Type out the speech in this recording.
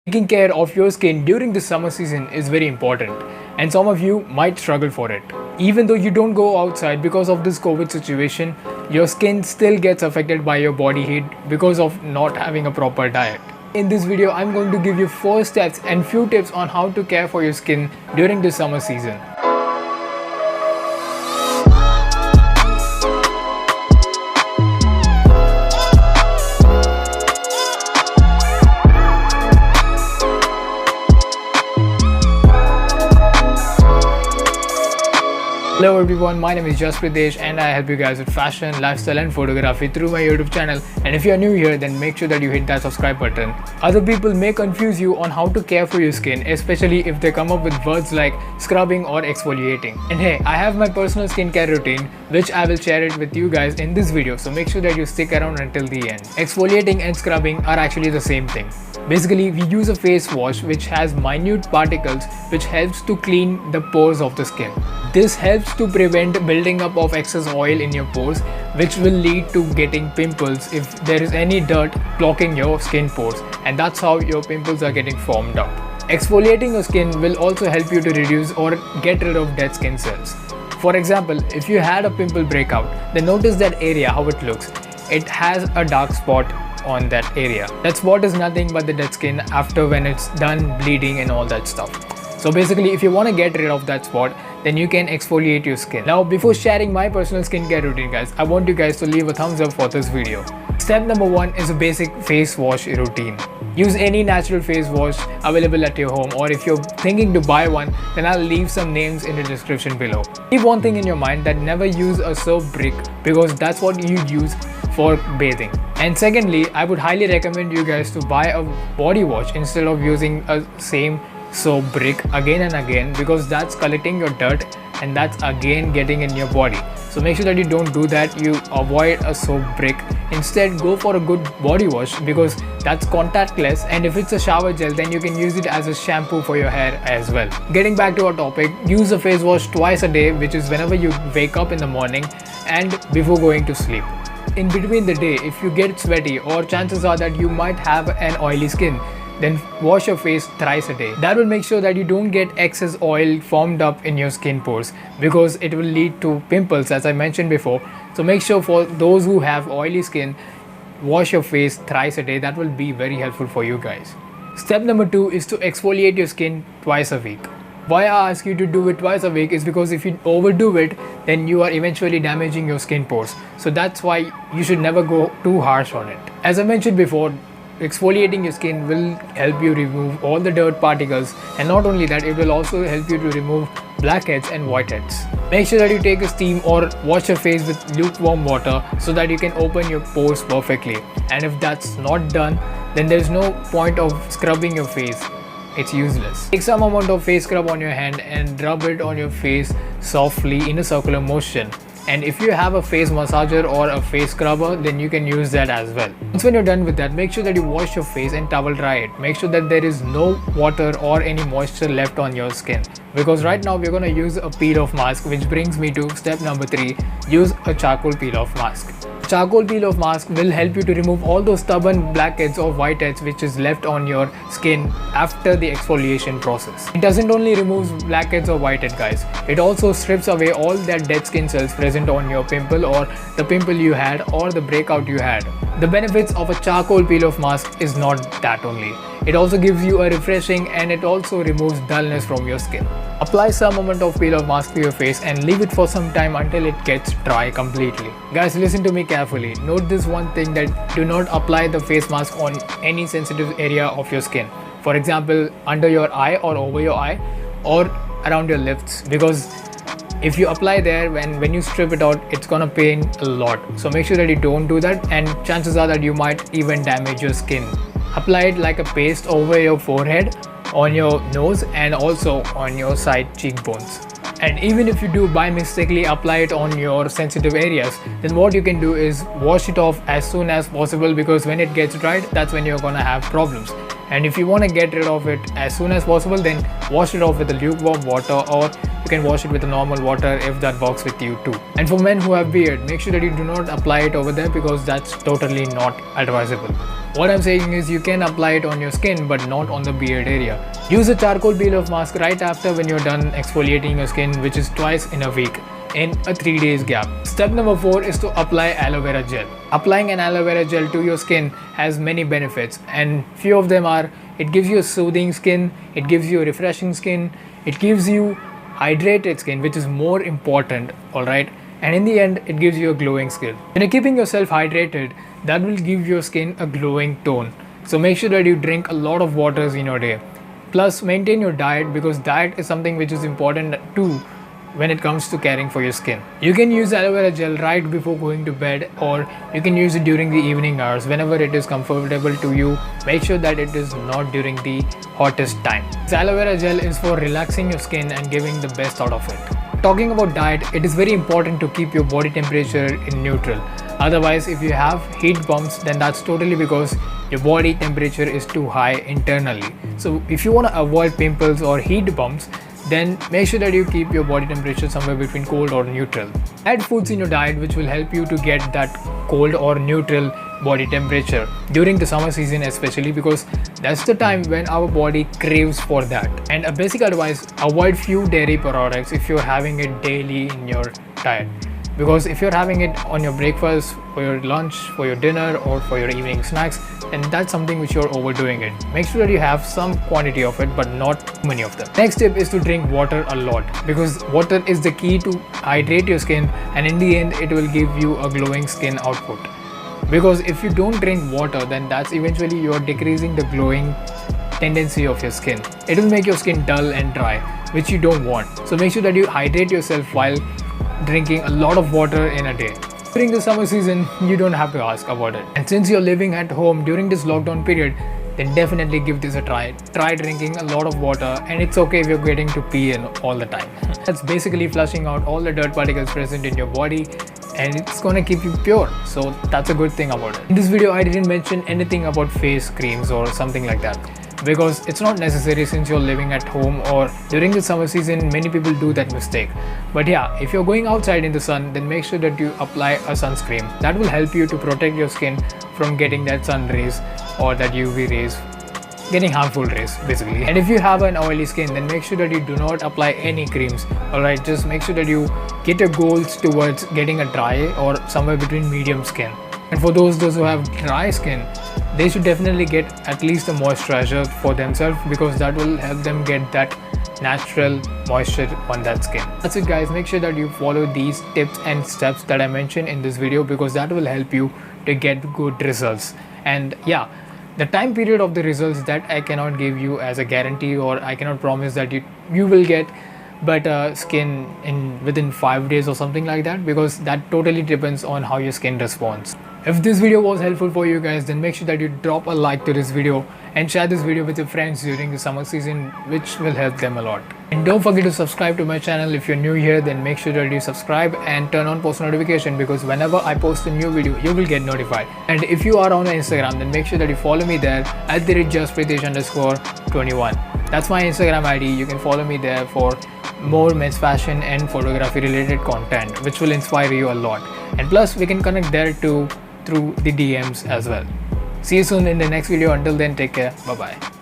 Taking care of your skin during the summer season is very important, and some of you might struggle for it. Even though you don't go outside because of this COVID situation, your skin still gets affected by your body heat because of not having a proper diet. In this video, I'm going to give you 4 steps and few tips on how to care for your skin during the summer season. Hello everyone, my name is Jaspreet and I help you guys with fashion, lifestyle and photography through my YouTube channel. And if you are new here, then make sure that you hit that subscribe button. Other people may confuse you on how to care for your skin, especially if they come up with words like scrubbing or exfoliating. And hey, I have my personal skincare routine which I will share it with you guys in this video, so make sure that you stick around until the end. Exfoliating and scrubbing are actually the same thing. Basically, we use a face wash which has minute particles which helps to clean the pores of the skin. This helps to prevent building up of excess oil in your pores, which will lead to getting pimples if there is any dirt blocking your skin pores, and that's how your pimples are getting formed up. Exfoliating your skin will also help you to reduce or get rid of dead skin cells. For example, if you had a pimple breakout, then notice that area, how it looks. It has a dark spot on that area. That spot is nothing but the dead skin after when it's done bleeding and all that stuff. So basically, if you want to get rid of that spot, then you can exfoliate your skin. Now, before sharing my personal skincare routine, guys, I want you guys to leave a thumbs up for this video. Step number 1 is a basic face wash routine. Use any natural face wash available at your home, or if you're thinking to buy one, then I'll leave some names in the description below. Keep one thing in your mind, that never use a soap brick, because that's what you use for bathing. And secondly, I would highly recommend you guys to buy a body wash instead of using a same soap brick again and again, because that's collecting your dirt and that's again getting in your body. So make sure that you don't do that. You avoid a soap brick. Instead, go for a good body wash, because that's contactless, and if it's a shower gel, then you can use it as a shampoo for your hair as well. Getting back to our topic, use a face wash twice a day, which is whenever you wake up in the morning and before going to sleep. In between the day, if you get sweaty, or chances are that you might have an oily skin, then wash your face thrice a day. That will make sure that you don't get excess oil formed up in your skin pores, because it will lead to pimples, as I mentioned before. So make sure, for those who have oily skin, wash your face thrice a day. That will be very helpful for you guys. Step number 2 is to exfoliate your skin twice a week. Why I ask you to do it twice a week is because if you overdo it, then you are eventually damaging your skin pores. So that's why you should never go too harsh on it. As I mentioned before, exfoliating your skin will help you remove all the dirt particles, and not only that, it will also help you to remove blackheads and whiteheads. Make sure that you take a steam or wash your face with lukewarm water so that you can open your pores perfectly. And if that's not done, then there's no point of scrubbing your face. It's useless. Take some amount of face scrub on your hand and rub it on your face softly in a circular motion. And if you have a face massager or a face scrubber, then you can use that as well. Once when you're done with that, make sure that you wash your face and towel dry it. Make sure that there is no water or any moisture left on your skin, because right now we're going to use a peel off mask, which brings me to step number 3. Use a charcoal peel off mask. Charcoal peel off mask will help you to remove all those stubborn blackheads or whiteheads which is left on your skin after the exfoliation process. It doesn't only remove blackheads or whiteheads, guys. It also strips away all that dead skin cells present on your pimple, or the pimple you had, or the breakout you had. The benefits of a charcoal peel off mask is not that only. It also gives you a refreshing, and it also removes dullness from your skin. Apply some amount of peel off mask to your face and leave it for some time until it gets dry completely. Guys, listen to me carefully. Note this one thing, that do not apply the face mask on any sensitive area of your skin. For example, under your eye or over your eye, or around your lips, because if you apply there, when you strip it out, it's gonna pain a lot. So make sure that you don't do that, and chances are that you might even damage your skin. Apply it like a paste over your forehead, on your nose, and also on your side cheekbones. And even if you do by mistakenly apply it on your sensitive areas, then what you can do is wash it off as soon as possible, because when it gets dried, that's when you're gonna have problems. And if you want to get rid of it as soon as possible, then wash it off with the lukewarm water, or you can wash it with normal water if that works with you too. And for men who have beard, make sure that you do not apply it over there because that's totally not advisable. What I'm saying is you can apply it on your skin but not on the beard area. Use a charcoal peel off mask right after when you're done exfoliating your skin, which is twice in a week in a 3 days gap. Step number 4 is to apply aloe vera gel. Applying an aloe vera gel to your skin has many benefits, and few of them are: it gives you a soothing skin, it gives you a refreshing skin, it gives you hydrated skin, which is more important, alright, and in the end it gives you a glowing skin. When you're keeping yourself hydrated, that will give your skin a glowing tone. So make sure that you drink a lot of waters in your day. Plus maintain your diet, because diet is something which is important too when it comes to caring for your skin. You can use aloe vera gel right before going to bed, or you can use it during the evening hours whenever it is comfortable to you. Make sure that it is not during the hottest time. This aloe vera gel is for relaxing your skin and giving the best out of it. Talking about diet, it is very important to keep your body temperature in neutral. Otherwise, if you have heat bumps, then that's totally because your body temperature is too high internally. So if you want to avoid pimples or heat bumps, then make sure that you keep your body temperature somewhere between cold or neutral. Add foods in your diet which will help you to get that cold or neutral body temperature during the summer season, especially because that's the time when our body craves for that. And a basic advice: avoid few dairy products if you're having it daily in your diet, because if you're having it on your breakfast, for your lunch, for your dinner, or for your evening snacks, then that's something which you're overdoing it. Make sure that you have some quantity of it but not many of them. Next tip is to drink water a lot, because water is the key to hydrate your skin, and in the end it will give you a glowing skin output. Because if you don't drink water, then that's eventually you're decreasing the glowing tendency of your skin. It will make your skin dull and dry, which you don't want. So make sure that you hydrate yourself while drinking a lot of water in a day. During the summer season, you don't have to ask about it. And since you're living at home during this lockdown period, then definitely give this a try. Try drinking a lot of water, and it's okay if you're getting to pee in all the time. That's basically flushing out all the dirt particles present in your body, and it's gonna keep you pure. So that's a good thing about it. In this video, I didn't mention anything about face creams or something like that, because it's not necessary since you're living at home, or during the summer season many people do that mistake. But yeah, if you're going outside in the sun, then make sure that you apply a sunscreen. That will help you to protect your skin from getting that sun rays or that UV rays, getting harmful rays basically. And if you have an oily skin, then make sure that you do not apply any creams. Alright, just make sure that you get your goals towards getting a dry or somewhere between medium skin. And for those who have dry skin, they should definitely get at least a moisturizer for themselves, because that will help them get that natural moisture on that skin. That's it guys, make sure that you follow these tips and steps that I mentioned in this video, because that will help you to get good results. And yeah, the time period of the results that I cannot give you as a guarantee, or I cannot promise that you will get better skin in within 5 days or something like that, because that totally depends on how your skin responds. If this video was helpful for you guys, then make sure that you drop a like to this video and share this video with your friends during the summer season, which will help them a lot. And don't forget to subscribe to my channel. If you're new here, then make sure that you subscribe and turn on post notification, because whenever I post a new video, you will get notified. And if you are on Instagram, then make sure that you follow me there at @justpritesh_21. That's my Instagram ID. You can follow me there for more men's fashion and photography related content, which will inspire you a lot. And plus we can connect there too through the DMs as well. See you soon in the next video. Until then, take care. Bye bye.